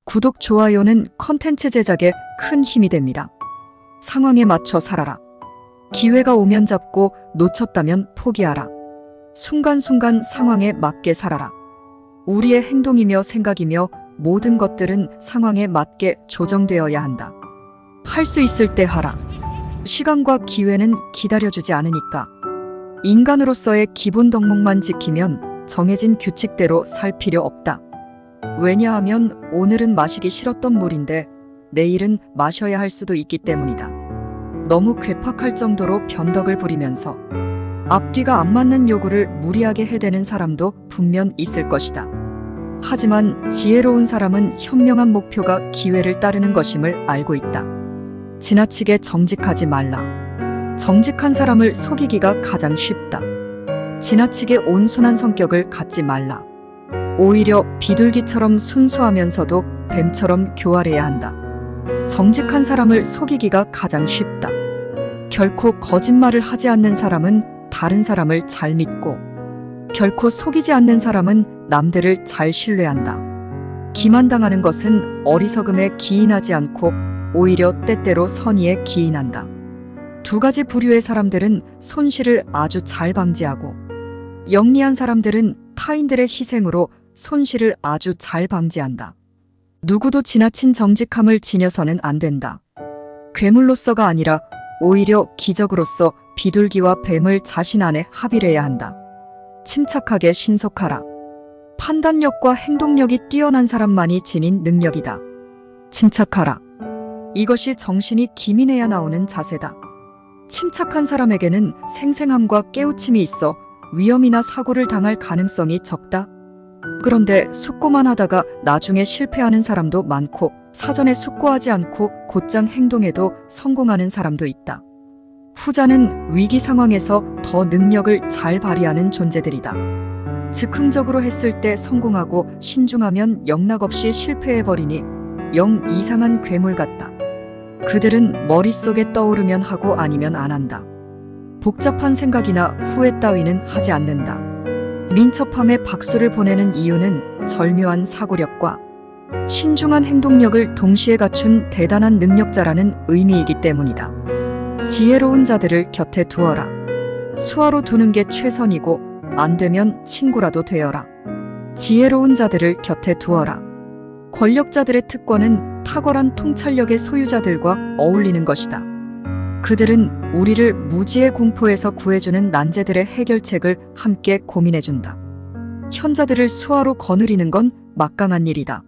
구독, 좋아요는 컨텐츠 제작에 큰 힘이 됩니다. 상황에 맞춰 살아라. 기회가 오면 잡고 놓쳤다면 포기하라. 순간순간 상황에 맞게 살아라. 우리의 행동이며 생각이며 모든 것들은 상황에 맞게 조정되어야 한다. 할 수 있을 때 하라. 시간과 기회는 기다려주지 않으니까. 인간으로서의 기본 덕목만 지키면 정해진 규칙대로 살 필요 없다. 왜냐하면 오늘은 마시기 싫었던 물인데 내일은 마셔야 할 수도 있기 때문이다. 너무 괴팍할 정도로 변덕을 부리면서 앞뒤가 안 맞는 요구를 무리하게 해대는 사람도 분명 있을 것이다. 하지만 지혜로운 사람은 현명한 목표가 기회를 따르는 것임을 알고 있다. 지나치게 정직하지 말라. 정직한 사람을 속이기가 가장 쉽다. 지나치게 온순한 성격을 갖지 말라. 오히려 비둘기처럼 순수하면서도 뱀처럼 교활해야 한다. 정직한 사람을 속이기가 가장 쉽다. 결코 거짓말을 하지 않는 사람은 다른 사람을 잘 믿고, 결코 속이지 않는 사람은 남들을 잘 신뢰한다. 기만당하는 것은 어리석음에 기인하지 않고 오히려 때때로 선의에 기인한다. 두 가지 부류의 사람들은 손실을 아주 잘 방지하고, 영리한 사람들은 타인들의 희생으로 손실을 아주 잘 방지한다. 누구도 지나친 정직함을 지녀서는 안 된다. 괴물로서가 아니라 오히려 기적으로서 비둘기와 뱀을 자신 안에 합일해야 한다. 침착하게 신속하라. 판단력과 행동력이 뛰어난 사람만이 지닌 능력이다. 침착하라. 이것이 정신이 기민해야 나오는 자세다. 침착한 사람에게는 생생함과 깨우침이 있어 위험이나 사고를 당할 가능성이 적다. 그런데 숙고만 하다가 나중에 실패하는 사람도 많고, 사전에 숙고하지 않고 곧장 행동해도 성공하는 사람도 있다. 후자는 위기 상황에서 더 능력을 잘 발휘하는 존재들이다. 즉흥적으로 했을 때 성공하고 신중하면 영락없이 실패해버리니 영 이상한 괴물 같다. 그들은 머릿속에 떠오르면 하고 아니면 안 한다. 복잡한 생각이나 후회 따위는 하지 않는다. 민첩함에 박수를 보내는 이유는 절묘한 사고력과 신중한 행동력을 동시에 갖춘 대단한 능력자라는 의미이기 때문이다. 지혜로운 자들을 곁에 두어라. 수하로 두는 게 최선이고 안 되면 친구라도 되어라. 지혜로운 자들을 곁에 두어라. 권력자들의 특권은 탁월한 통찰력의 소유자들과 어울리는 것이다. 그들은 우리를 무지의 공포에서 구해주는 난제들의 해결책을 함께 고민해준다. 현자들을 수하로 거느리는 건 막강한 일이다.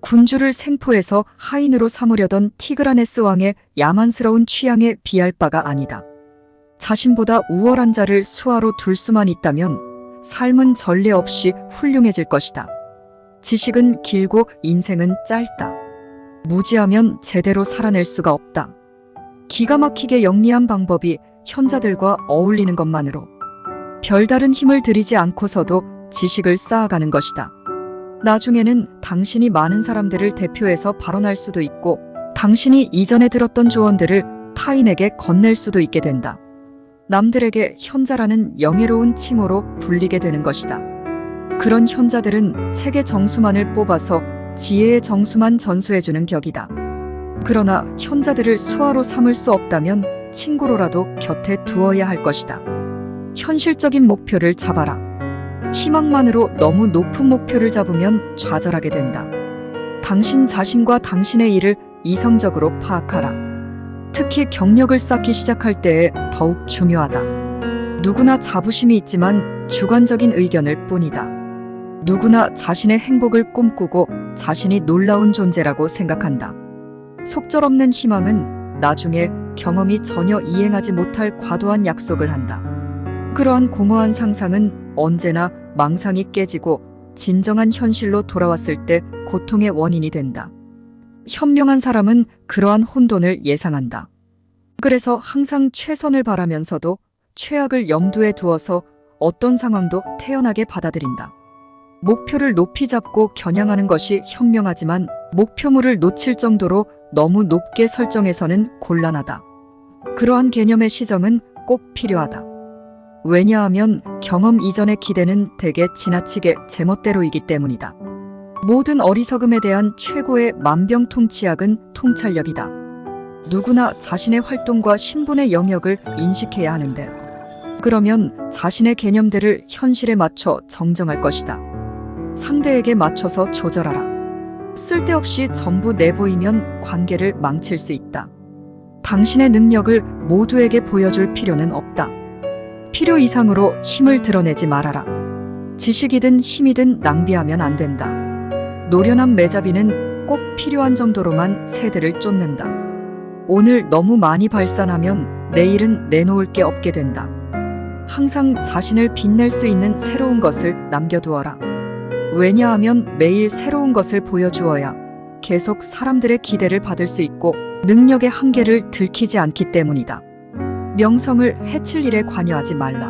군주를 생포해서 하인으로 삼으려던 티그라네스 왕의 야만스러운 취향에 비할 바가 아니다. 자신보다 우월한 자를 수하로 둘 수만 있다면 삶은 전례 없이 훌륭해질 것이다. 지식은 길고 인생은 짧다. 무지하면 제대로 살아낼 수가 없다. 기가 막히게 영리한 방법이 현자들과 어울리는 것만으로 별다른 힘을 들이지 않고서도 지식을 쌓아가는 것이다. 나중에는 당신이 많은 사람들을 대표해서 발언할 수도 있고, 당신이 이전에 들었던 조언들을 타인에게 건넬 수도 있게 된다. 남들에게 현자라는 영예로운 칭호로 불리게 되는 것이다. 그런 현자들은 책의 정수만을 뽑아서 지혜의 정수만 전수해주는 격이다. 그러나 현자들을 수하로 삼을 수 없다면 친구로라도 곁에 두어야 할 것이다. 현실적인 목표를 잡아라. 희망만으로 너무 높은 목표를 잡으면 좌절하게 된다. 당신 자신과 당신의 일을 이성적으로 파악하라. 특히 경력을 쌓기 시작할 때에 더욱 중요하다. 누구나 자부심이 있지만 주관적인 의견일 뿐이다. 누구나 자신의 행복을 꿈꾸고 자신이 놀라운 존재라고 생각한다. 속절없는 희망은 나중에 경험이 전혀 이행하지 못할 과도한 약속을 한다. 그러한 공허한 상상은 언제나 망상이 깨지고 진정한 현실로 돌아왔을 때 고통의 원인이 된다. 현명한 사람은 그러한 혼돈을 예상한다. 그래서 항상 최선을 바라면서도 최악을 염두에 두어서 어떤 상황도 태연하게 받아들인다. 목표를 높이 잡고 겨냥하는 것이 현명하지만 목표물을 놓칠 정도로 너무 높게 설정해서는 곤란하다. 그러한 개념의 시정은 꼭 필요하다. 왜냐하면 경험 이전의 기대는 대개 지나치게 제멋대로이기 때문이다. 모든 어리석음에 대한 최고의 만병통치약은 통찰력이다. 누구나 자신의 활동과 신분의 영역을 인식해야 하는데, 그러면 자신의 개념들을 현실에 맞춰 정정할 것이다. 상대에게 맞춰서 조절하라. 쓸데없이 전부 내보이면 관계를 망칠 수 있다. 당신의 능력을 모두에게 보여줄 필요는 없다. 필요 이상으로 힘을 드러내지 말아라. 지식이든 힘이든 낭비하면 안 된다. 노련한 매잡이는 꼭 필요한 정도로만 새들을 쫓는다. 오늘 너무 많이 발산하면 내일은 내놓을 게 없게 된다. 항상 자신을 빛낼 수 있는 새로운 것을 남겨두어라. 왜냐하면 매일 새로운 것을 보여주어야 계속 사람들의 기대를 받을 수 있고 능력의 한계를 들키지 않기 때문이다. 명성을 해칠 일에 관여하지 말라.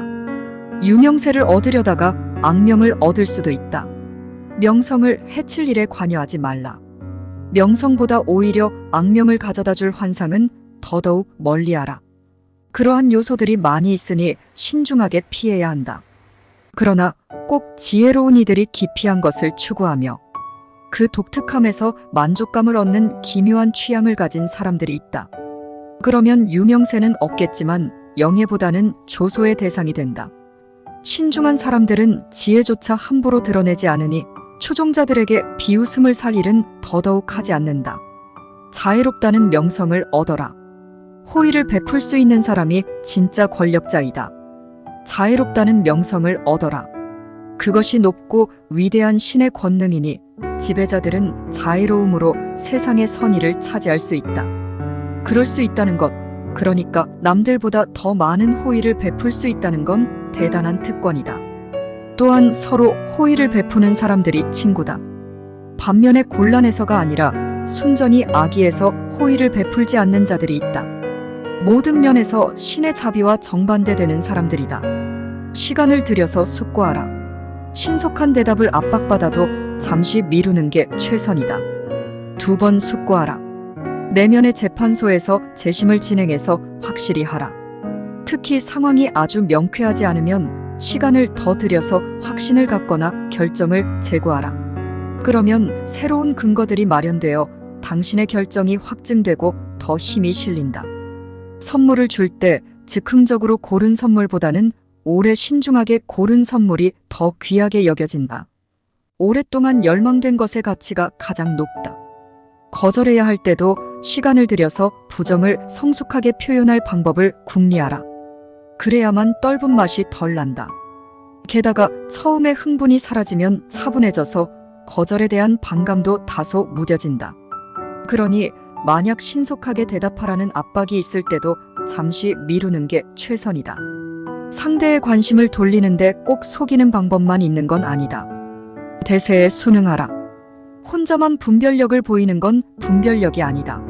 유명세를 얻으려다가 악명을 얻을 수도 있다. 명성을 해칠 일에 관여하지 말라. 명성보다 오히려 악명을 가져다 줄 환상은 더더욱 멀리하라. 그러한 요소들이 많이 있으니 신중하게 피해야 한다. 그러나 꼭 지혜로운 이들이 기피한 것을 추구하며 그 독특함에서 만족감을 얻는 기묘한 취향을 가진 사람들이 있다. 그러면 유명세는 없겠지만 영예보다는 조소의 대상이 된다. 신중한 사람들은 지혜조차 함부로 드러내지 않으니 추종자들에게 비웃음을 살 일은 더더욱 하지 않는다. 자애롭다는 명성을 얻어라. 호의를 베풀 수 있는 사람이 진짜 권력자이다. 자애롭다는 명성을 얻어라. 그것이 높고 위대한 신의 권능이니 지배자들은 자애로움으로 세상의 선의를 차지할 수 있다. 그럴 수 있다는 것, 그러니까 남들보다 더 많은 호의를 베풀 수 있다는 건 대단한 특권이다. 또한 서로 호의를 베푸는 사람들이 친구다. 반면에 곤란해서가 아니라 순전히 악의에서 호의를 베풀지 않는 자들이 있다. 모든 면에서 신의 자비와 정반대되는 사람들이다. 시간을 들여서 숙고하라. 신속한 대답을 압박받아도 잠시 미루는 게 최선이다. 2번 숙고하라. 내면의 재판소에서 재심을 진행해서 확실히 하라. 특히 상황이 아주 명쾌하지 않으면 시간을 더 들여서 확신을 갖거나 결정을 재고하라. 그러면 새로운 근거들이 마련되어 당신의 결정이 확증되고 더 힘이 실린다. 선물을 줄 때 즉흥적으로 고른 선물보다는 오래 신중하게 고른 선물이 더 귀하게 여겨진다. 오랫동안 열망된 것의 가치가 가장 높다. 거절해야 할 때도 시간을 들여서 부정을 성숙하게 표현할 방법을 궁리하라. 그래야만 떫은 맛이 덜 난다. 게다가 처음에 흥분이 사라지면 차분해져서 거절에 대한 반감도 다소 무뎌진다. 그러니 만약 신속하게 대답하라는 압박이 있을 때도 잠시 미루는 게 최선이다. 상대의 관심을 돌리는데 꼭 속이는 방법만 있는 건 아니다. 대세에 순응하라. 혼자만 분별력을 보이는 건 분별력이 아니다.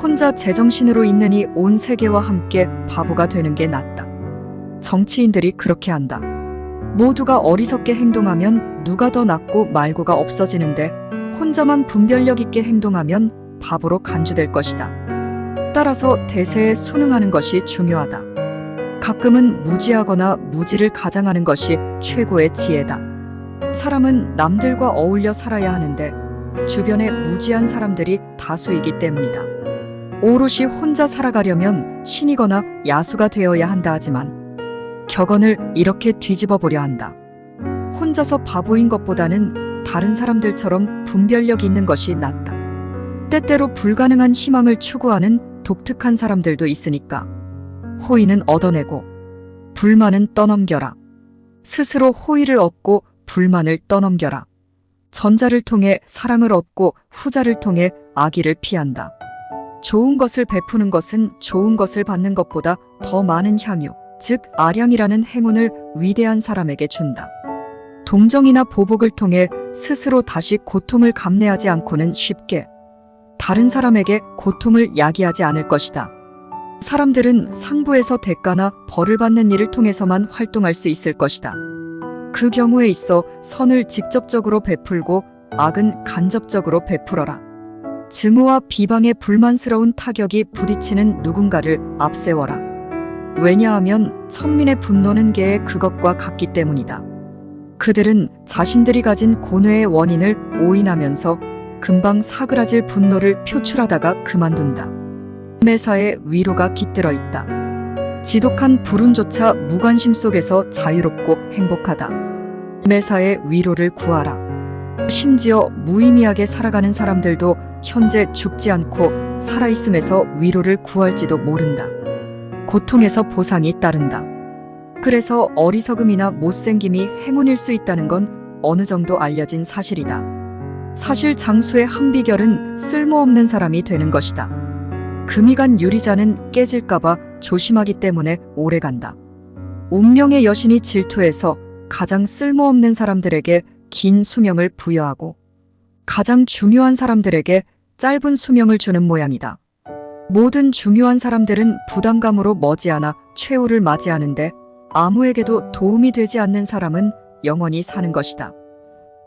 혼자 제정신으로 있느니 온 세계와 함께 바보가 되는 게 낫다. 정치인들이 그렇게 한다. 모두가 어리석게 행동하면 누가 더 낫고 말고가 없어지는데 혼자만 분별력 있게 행동하면 바보로 간주될 것이다. 따라서 대세에 순응하는 것이 중요하다. 가끔은 무지하거나 무지를 가장하는 것이 최고의 지혜다. 사람은 남들과 어울려 살아야 하는데 주변에 무지한 사람들이 다수이기 때문이다. 오롯이 혼자 살아가려면 신이거나 야수가 되어야 한다 하지만 격언을 이렇게 뒤집어 보려 한다. 혼자서 바보인 것보다는 다른 사람들처럼 분별력 있는 것이 낫다. 때때로 불가능한 희망을 추구하는 독특한 사람들도 있으니까 호의는 얻어내고 불만은 떠넘겨라. 스스로 호의를 얻고 불만을 떠넘겨라. 전자를 통해 사랑을 얻고 후자를 통해 악의를 피한다. 좋은 것을 베푸는 것은 좋은 것을 받는 것보다 더 많은 향유, 즉 아량이라는 행운을 위대한 사람에게 준다. 동정이나 보복을 통해 스스로 다시 고통을 감내하지 않고는 쉽게 다른 사람에게 고통을 야기하지 않을 것이다. 사람들은 상부에서 대가나 벌을 받는 일을 통해서만 활동할 수 있을 것이다. 그 경우에 있어 선을 직접적으로 베풀고 악은 간접적으로 베풀어라. 증오와 비방에 불만스러운 타격이 부딪히는 누군가를 앞세워라. 왜냐하면 천민의 분노는 개의 그것과 같기 때문이다. 그들은 자신들이 가진 고뇌의 원인을 오인하면서 금방 사그라질 분노를 표출하다가 그만둔다. 매사에 위로가 깃들어 있다. 지독한 불운조차 무관심 속에서 자유롭고 행복하다. 매사에 위로를 구하라. 심지어 무의미하게 살아가는 사람들도 현재 죽지 않고 살아있음에서 위로를 구할지도 모른다. 고통에서 보상이 따른다. 그래서 어리석음이나 못생김이 행운일 수 있다는 건 어느 정도 알려진 사실이다. 사실 장수의 한 비결은 쓸모없는 사람이 되는 것이다. 금이 간 유리잔은 깨질까봐 조심하기 때문에 오래간다. 운명의 여신이 질투해서 가장 쓸모없는 사람들에게 긴 수명을 부여하고 가장 중요한 사람들에게 짧은 수명을 주는 모양이다. 모든 중요한 사람들은 부담감으로 머지않아 최후를 맞이하는데 아무에게도 도움이 되지 않는 사람은 영원히 사는 것이다.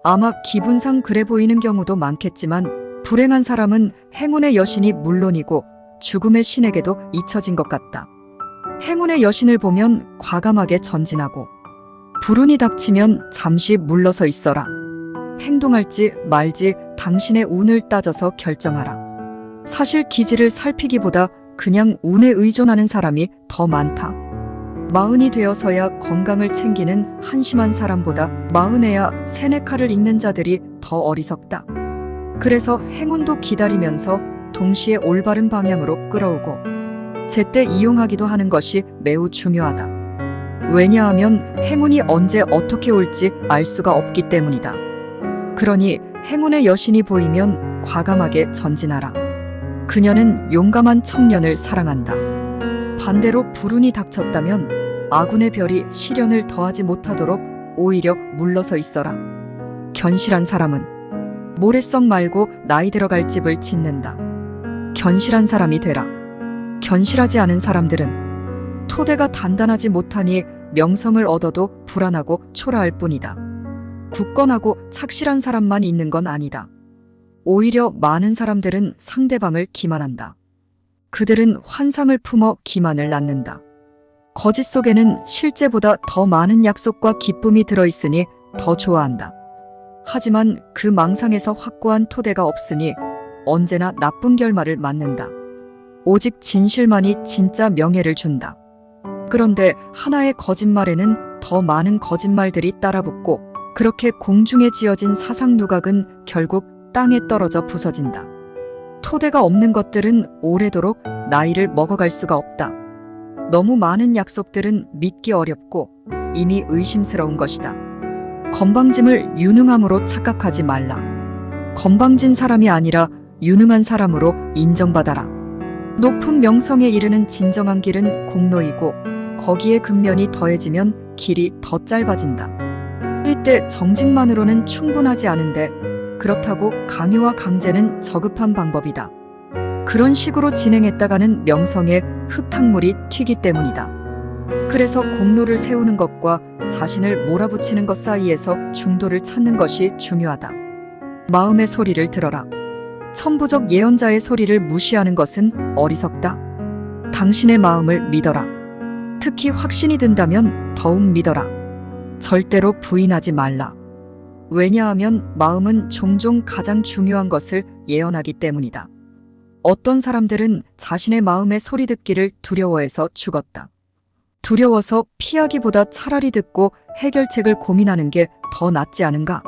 아마 기분상 그래 보이는 경우도 많겠지만 불행한 사람은 행운의 여신이 물론이고 죽음의 신에게도 잊혀진 것 같다. 행운의 여신을 보면 과감하게 전진하고 불운이 닥치면 잠시 물러서 있어라. 행동할지 말지 당신의 운을 따져서 결정하라. 사실 기질을 살피기보다 그냥 운에 의존하는 사람이 더 많다. 마흔이 되어서야 건강을 챙기는 한심한 사람보다 마흔에야 세네카를 읽는 자들이 더 어리석다. 그래서 행운도 기다리면서 동시에 올바른 방향으로 끌어오고 제때 이용하기도 하는 것이 매우 중요하다. 왜냐하면 행운이 언제 어떻게 올지 알 수가 없기 때문이다. 그러니 행운의 여신이 보이면 과감하게 전진하라. 그녀는 용감한 청년을 사랑한다. 반대로 불운이 닥쳤다면 아군의 별이 시련을 더하지 못하도록 오히려 물러서 있어라. 견실한 사람은 모래성 말고 나이 들어갈 집을 짓는다. 견실한 사람이 되라. 견실하지 않은 사람들은 토대가 단단하지 못하니 명성을 얻어도 불안하고 초라할 뿐이다. 굳건하고 착실한 사람만 있는 건 아니다. 오히려 많은 사람들은 상대방을 기만한다. 그들은 환상을 품어 기만을 낳는다. 거짓 속에는 실제보다 더 많은 약속과 기쁨이 들어있으니 더 좋아한다. 하지만 그 망상에서 확고한 토대가 없으니 언제나 나쁜 결말을 맞는다. 오직 진실만이 진짜 명예를 준다. 그런데 하나의 거짓말에는 더 많은 거짓말들이 따라붙고 그렇게 공중에 지어진 사상 누각은 결국 땅에 떨어져 부서진다. 토대가 없는 것들은 오래도록 나이를 먹어갈 수가 없다. 너무 많은 약속들은 믿기 어렵고 이미 의심스러운 것이다. 건방짐을 유능함으로 착각하지 말라. 건방진 사람이 아니라 유능한 사람으로 인정받아라. 높은 명성에 이르는 진정한 길은 공로이고 거기에 근면이 더해지면 길이 더 짧아진다. 이때 정직만으로는 충분하지 않은데 그렇다고 강요와 강제는 저급한 방법이다. 그런 식으로 진행했다가는 명성에 흙탕물이 튀기 때문이다. 그래서 공로를 세우는 것과 자신을 몰아붙이는 것 사이에서 중도를 찾는 것이 중요하다. 마음의 소리를 들어라. 천부적 예언자의 소리를 무시하는 것은 어리석다. 당신의 마음을 믿어라. 특히 확신이 든다면 더욱 믿어라. 절대로 부인하지 말라. 왜냐하면 마음은 종종 가장 중요한 것을 예언하기 때문이다. 어떤 사람들은 자신의 마음의 소리 듣기를 두려워해서 죽었다. 두려워서 피하기보다 차라리 듣고 해결책을 고민하는 게 더 낫지 않은가?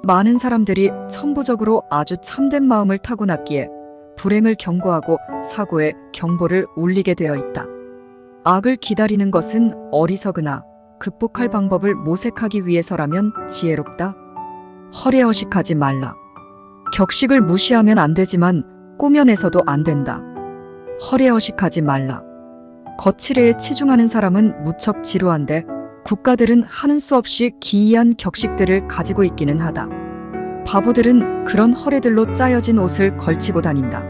많은 사람들이 천부적으로 아주 참된 마음을 타고났기에 불행을 경고하고 사고에 경보를 울리게 되어 있다. 악을 기다리는 것은 어리석으나 극복할 방법을 모색하기 위해서라면 지혜롭다. 허례허식하지 말라. 격식을 무시하면 안 되지만 꾸며내서도 안 된다. 허례허식하지 말라. 거칠애에 치중하는 사람은 무척 지루한데 국가들은 하는 수 없이 기이한 격식들을 가지고 있기는 하다. 바보들은 그런 허례들로 짜여진 옷을 걸치고 다닌다.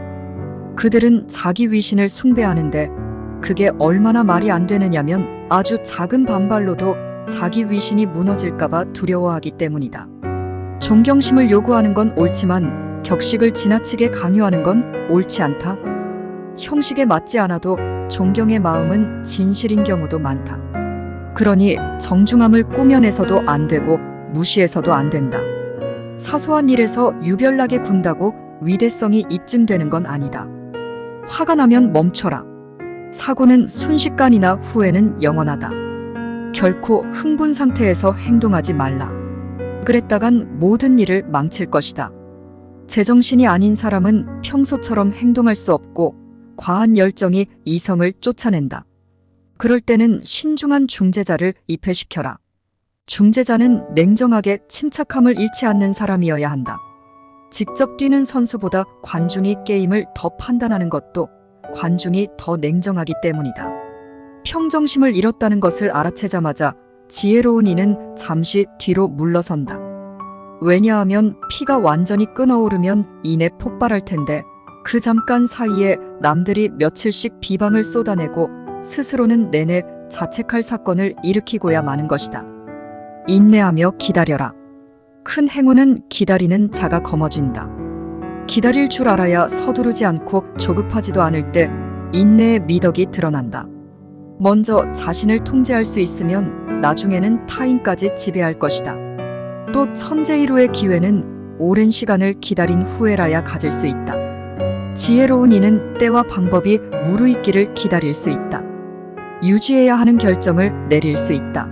그들은 자기 위신을 숭배하는데 그게 얼마나 말이 안 되느냐면 아주 작은 반발로도 자기 위신이 무너질까봐 두려워하기 때문이다. 존경심을 요구하는 건 옳지만 격식을 지나치게 강요하는 건 옳지 않다. 형식에 맞지 않아도 존경의 마음은 진실인 경우도 많다. 그러니 정중함을 꾸며내서도 안 되고 무시해서도 안 된다. 사소한 일에서 유별나게 군다고 위대성이 입증되는 건 아니다. 화가 나면 멈춰라. 사고는 순식간이나 후회는 영원하다. 결코 흥분 상태에서 행동하지 말라. 그랬다간 모든 일을 망칠 것이다. 제정신이 아닌 사람은 평소처럼 행동할 수 없고 과한 열정이 이성을 쫓아낸다. 그럴 때는 신중한 중재자를 입회시켜라. 중재자는 냉정하게 침착함을 잃지 않는 사람이어야 한다. 직접 뛰는 선수보다 관중이 게임을 더 판단하는 것도 관중이 더 냉정하기 때문이다. 평정심을 잃었다는 것을 알아채자마자 지혜로운 이는 잠시 뒤로 물러선다. 왜냐하면 피가 완전히 끓어오르면 이내 폭발할 텐데 그 잠깐 사이에 남들이 며칠씩 비방을 쏟아내고 스스로는 내내 자책할 사건을 일으키고야 마는 것이다. 인내하며 기다려라. 큰 행운은 기다리는 자가 거머쥔다. 기다릴 줄 알아야 서두르지 않고 조급하지도 않을 때 인내의 미덕이 드러난다. 먼저 자신을 통제할 수 있으면 나중에는 타인까지 지배할 것이다. 또 천재일우의 기회는 오랜 시간을 기다린 후에라야 가질 수 있다. 지혜로운 이는 때와 방법이 무르익기를 기다릴 수 있다. 유지해야 하는 결정을 내릴 수 있다.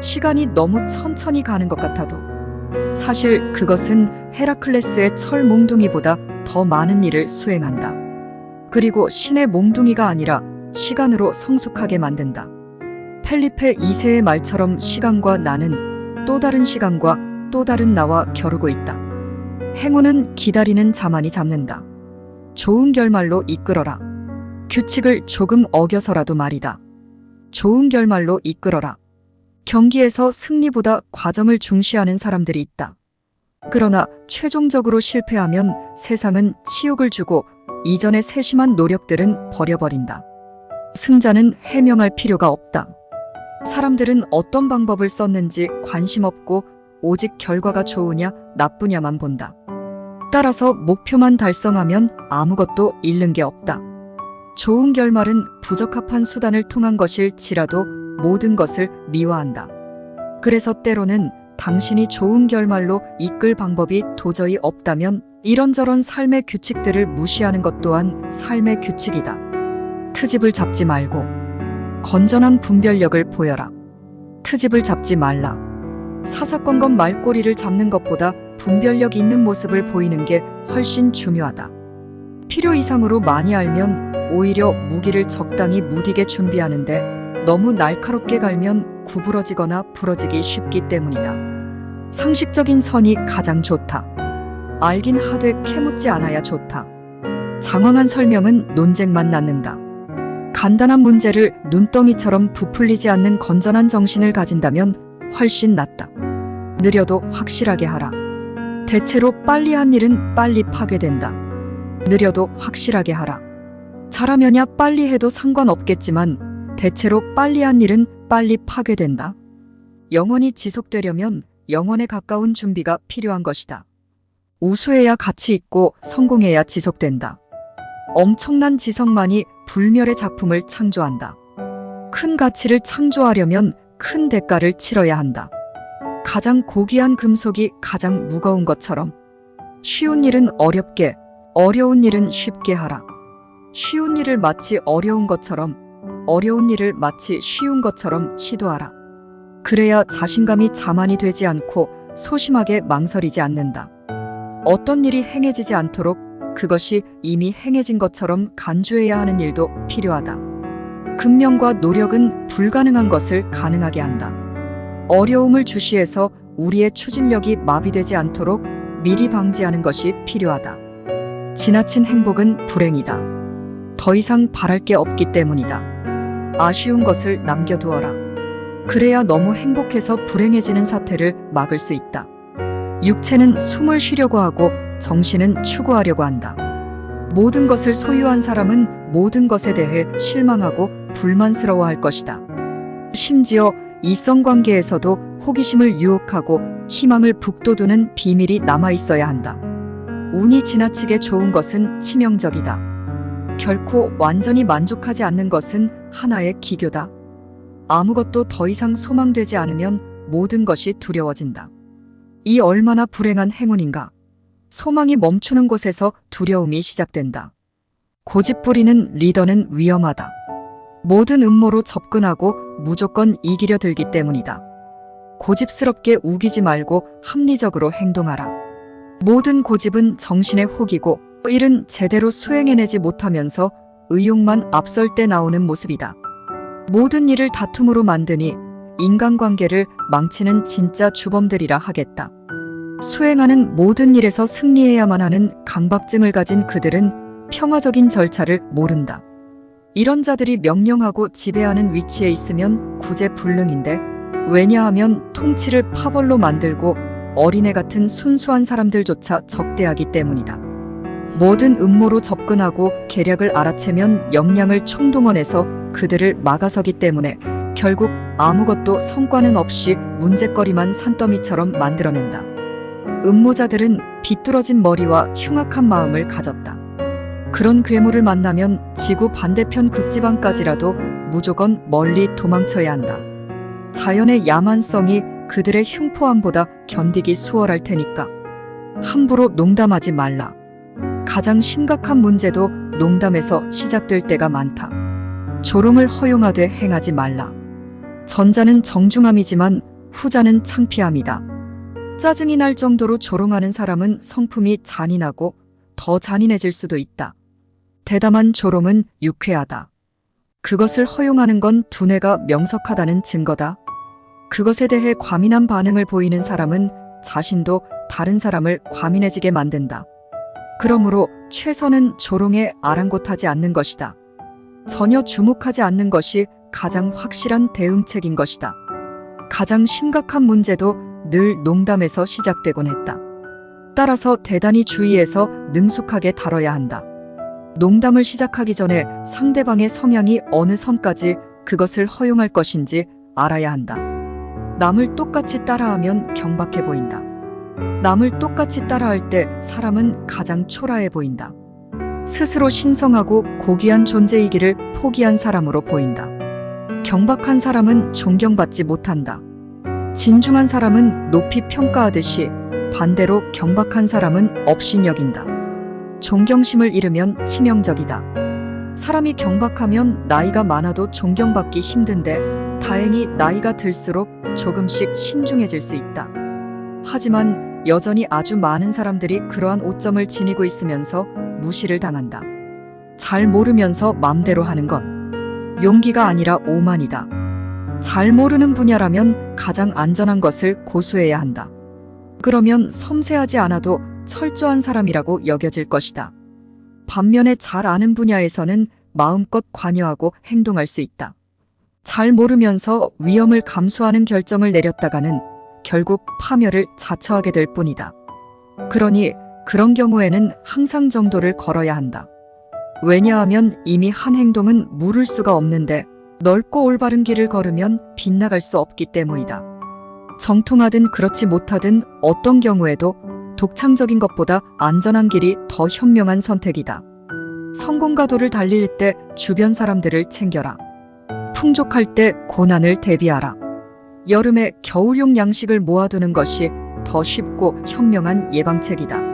시간이 너무 천천히 가는 것 같아도 사실 그것은 헤라클레스의 철 몽둥이보다 더 많은 일을 수행한다. 그리고 신의 몽둥이가 아니라 시간으로 성숙하게 만든다. 펠리페 2세의 말처럼 시간과 나는 또 다른 시간과 또 다른 나와 겨루고 있다. 행운은 기다리는 자만이 잡는다. 좋은 결말로 이끌어라. 규칙을 조금 어겨서라도 말이다. 좋은 결말로 이끌어라. 경기에서 승리보다 과정을 중시하는 사람들이 있다. 그러나 최종적으로 실패하면 세상은 치욕을 주고 이전의 세심한 노력들은 버려버린다. 승자는 해명할 필요가 없다. 사람들은 어떤 방법을 썼는지 관심 없고 오직 결과가 좋으냐 나쁘냐만 본다. 따라서 목표만 달성하면 아무것도 잃는 게 없다. 좋은 결말은 부적합한 수단을 통한 것일지라도 모든 것을 미화한다. 그래서 때로는 당신이 좋은 결말로 이끌 방법이 도저히 없다면 이런저런 삶의 규칙들을 무시하는 것 또한 삶의 규칙이다. 트집을 잡지 말고 건전한 분별력을 보여라. 트집을 잡지 말라. 사사건건 말꼬리를 잡는 것보다 분별력 있는 모습을 보이는 게 훨씬 중요하다. 필요 이상으로 많이 알면 오히려 무기를 적당히 무디게 준비하는데 너무 날카롭게 갈면 구부러지거나 부러지기 쉽기 때문이다. 상식적인 선이 가장 좋다. 알긴 하되 캐묻지 않아야 좋다. 장황한 설명은 논쟁만 낳는다. 간단한 문제를 눈덩이처럼 부풀리지 않는 건전한 정신을 가진다면 훨씬 낫다. 느려도 확실하게 하라. 대체로 빨리 한 일은 빨리 파괴된다. 느려도 확실하게 하라. 잘하면야 빨리 해도 상관없겠지만 대체로 빨리 한 일은 빨리 파괴된다. 영원히 지속되려면 영원에 가까운 준비가 필요한 것이다. 우수해야 가치 있고 성공해야 지속된다. 엄청난 지성만이 불멸의 작품을 창조한다. 큰 가치를 창조하려면 큰 대가를 치러야 한다. 가장 고귀한 금속이 가장 무거운 것처럼 쉬운 일은 어렵게, 어려운 일은 쉽게 하라. 쉬운 일을 마치 어려운 것처럼, 어려운 일을 마치 쉬운 것처럼 시도하라. 그래야 자신감이 자만이 되지 않고 소심하게 망설이지 않는다. 어떤 일이 행해지지 않도록 그것이 이미 행해진 것처럼 간주해야 하는 일도 필요하다. 근면과 노력은 불가능한 것을 가능하게 한다. 어려움을 주시해서 우리의 추진력이 마비되지 않도록 미리 방지하는 것이 필요하다. 지나친 행복은 불행이다. 더 이상 바랄 게 없기 때문이다. 아쉬운 것을 남겨두어라. 그래야 너무 행복해서 불행해지는 사태를 막을 수 있다. 육체는 숨을 쉬려고 하고 정신은 추구하려고 한다. 모든 것을 소유한 사람은 모든 것에 대해 실망하고 불만스러워할 것이다. 심지어 이성관계에서도 호기심을 유혹하고 희망을 북돋우는 비밀이 남아있어야 한다. 운이 지나치게 좋은 것은 치명적이다. 결코 완전히 만족하지 않는 것은 하나의 기교다. 아무것도 더 이상 소망되지 않으면 모든 것이 두려워진다. 이 얼마나 불행한 행운인가. 소망이 멈추는 곳에서 두려움이 시작된다. 고집부리는 리더는 위험하다. 모든 음모로 접근하고 무조건 이기려 들기 때문이다. 고집스럽게 우기지 말고 합리적으로 행동하라. 모든 고집은 정신의 혹이고 일은 제대로 수행해내지 못하면서 의욕만 앞설 때 나오는 모습이다. 모든 일을 다툼으로 만드니 인간관계를 망치는 진짜 주범들이라 하겠다. 수행하는 모든 일에서 승리해야만 하는 강박증을 가진 그들은 평화적인 절차를 모른다. 이런 자들이 명령하고 지배하는 위치에 있으면 구제불능인데, 왜냐하면 통치를 파벌로 만들고 어린애 같은 순수한 사람들조차 적대하기 때문이다. 모든 음모로 접근하고 계략을 알아채면 역량을 총동원해서 그들을 막아서기 때문에 결국 아무것도 성과는 없이 문제거리만 산더미처럼 만들어낸다. 음모자들은 비뚤어진 머리와 흉악한 마음을 가졌다. 그런 괴물을 만나면 지구 반대편 극지방까지라도 무조건 멀리 도망쳐야 한다. 자연의 야만성이 그들의 흉포함보다 견디기 수월할 테니까 함부로 농담하지 말라. 가장 심각한 문제도 농담에서 시작될 때가 많다. 조롱을 허용하되 행하지 말라. 전자는 정중함이지만 후자는 창피함이다. 짜증이 날 정도로 조롱하는 사람은 성품이 잔인하고 더 잔인해질 수도 있다. 대담한 조롱은 유쾌하다. 그것을 허용하는 건 두뇌가 명석하다는 증거다. 그것에 대해 과민한 반응을 보이는 사람은 자신도 다른 사람을 과민해지게 만든다. 그러므로 최선은 조롱에 아랑곳하지 않는 것이다. 전혀 주목하지 않는 것이 가장 확실한 대응책인 것이다. 가장 심각한 문제도 늘 농담에서 시작되곤 했다. 따라서 대단히 주의해서 능숙하게 다뤄야 한다. 농담을 시작하기 전에 상대방의 성향이 어느 선까지 그것을 허용할 것인지 알아야 한다. 남을 똑같이 따라하면 경박해 보인다. 남을 똑같이 따라할 때 사람은 가장 초라해 보인다. 스스로 신성하고 고귀한 존재이기를 포기한 사람으로 보인다. 경박한 사람은 존경받지 못한다. 진중한 사람은 높이 평가하듯이 반대로 경박한 사람은 업신여긴다. 존경심을 잃으면 치명적이다. 사람이 경박하면 나이가 많아도 존경받기 힘든데 다행히 나이가 들수록 조금씩 신중해질 수 있다. 하지만 여전히 아주 많은 사람들이 그러한 오점을 지니고 있으면서 무시를 당한다. 잘 모르면서 맘대로 하는 건 용기가 아니라 오만이다. 잘 모르는 분야라면 가장 안전한 것을 고수해야 한다. 그러면 섬세하지 않아도 철저한 사람이라고 여겨질 것이다. 반면에 잘 아는 분야에서는 마음껏 관여하고 행동할 수 있다. 잘 모르면서 위험을 감수하는 결정을 내렸다가는 결국 파멸을 자처하게 될 뿐이다. 그러니 그런 경우에는 항상 정도를 걸어야 한다. 왜냐하면 이미 한 행동은 물을 수가 없는데 넓고 올바른 길을 걸으면 빗나갈 수 없기 때문이다. 정통하든 그렇지 못하든 어떤 경우에도 독창적인 것보다 안전한 길이 더 현명한 선택이다. 성공가도를 달릴 때 주변 사람들을 챙겨라. 풍족할 때 고난을 대비하라. 여름에 겨울용 양식을 모아두는 것이 더 쉽고 현명한 예방책이다.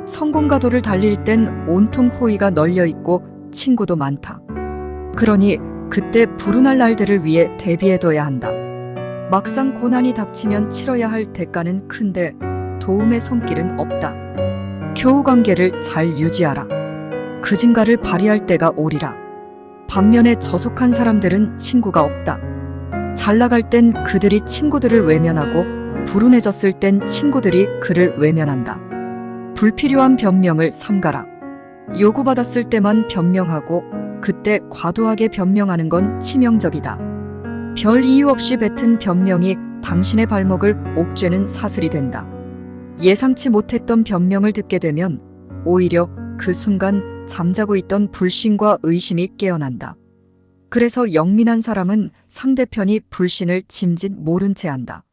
성공가도를 달릴 땐 온통 호의가 널려있고 친구도 많다. 그러니 그때 불운할 날들을 위해 대비해둬야 한다. 막상 고난이 닥치면 치러야 할 대가는 큰데 도움의 손길은 없다. 교우관계를 잘 유지하라. 그 진가를 발휘할 때가 오리라. 반면에 저속한 사람들은 친구가 없다. 잘 나갈 땐 그들이 친구들을 외면하고 불운해졌을 땐 친구들이 그를 외면한다. 불필요한 변명을 삼가라. 요구받았을 때만 변명하고 그때 과도하게 변명하는 건 치명적이다. 별 이유 없이 뱉은 변명이 당신의 발목을 옥죄는 사슬이 된다. 예상치 못했던 변명을 듣게 되면 오히려 그 순간 잠자고 있던 불신과 의심이 깨어난다. 그래서 영민한 사람은 상대편이 불신을 짐짓 모른 채 한다.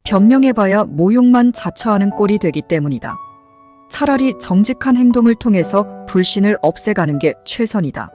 변명해봐야 모욕만 자처하는 꼴이 되기 때문이다. 차라리 정직한 행동을 통해서 불신을 없애가는 게 최선이다.